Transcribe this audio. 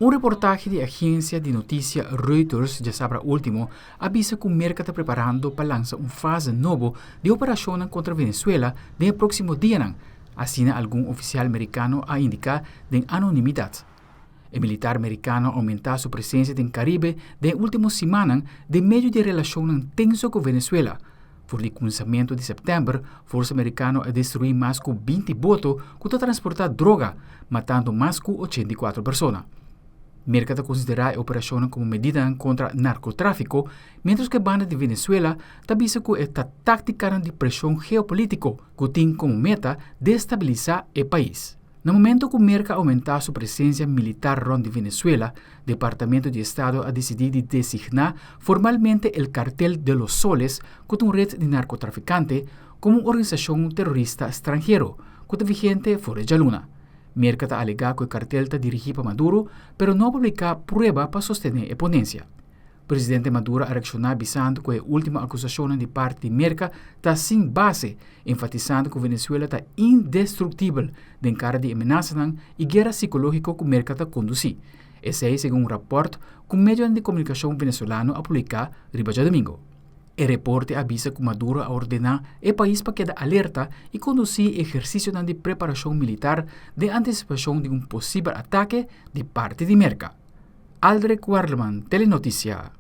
Un reportaje de agencia de noticias Reuters de sábado último avisa que Merca está preparando para lanzar una fase nueva de operación contra Venezuela en el próximo día, así algún oficial americano ha indicado de anonimidad. El militar americano aumenta su presencia en el Caribe de últimas semanas de medio de relación tenso con Venezuela. Por el lanzamiento de septiembre, Fuerza Americana ha destruido más de 20 botes que transportan droga, matando más de 84 personas. Merca considera la operación como medida contra el narcotráfico, mientras que la banda de Venezuela avisa que esta táctica de presión geopolítica que tiene como meta destabilizar el país. En el momento que Merca aumenta su presencia militar en Venezuela, el Departamento de Estado ha decidido designar formalmente el Cartel de los Soles como una red de narcotraficantes como una organización terrorista extranjera, que está vigente fuera de la luna. Merca ha alegado que el cartel está dirigido a Maduro, pero no ha publicado pruebas para sostener la ponencia. Presidente Maduro ha reaccionado avisando que la última acusación de parte de Merca está sin base, enfatizando que Venezuela está indestructible de cara de menasanan y guerra psicológica que Merca está conduciendo. Ese es según un reporte que un medio de comunicación venezolano ha publicado el domingo. El reporte avisa que Maduro ha ordenado al país para quedar alerta y conducir ejercicios de preparación militar de anticipación de un posible ataque de parte de Merca. Aldric Werleman, Telenoticia.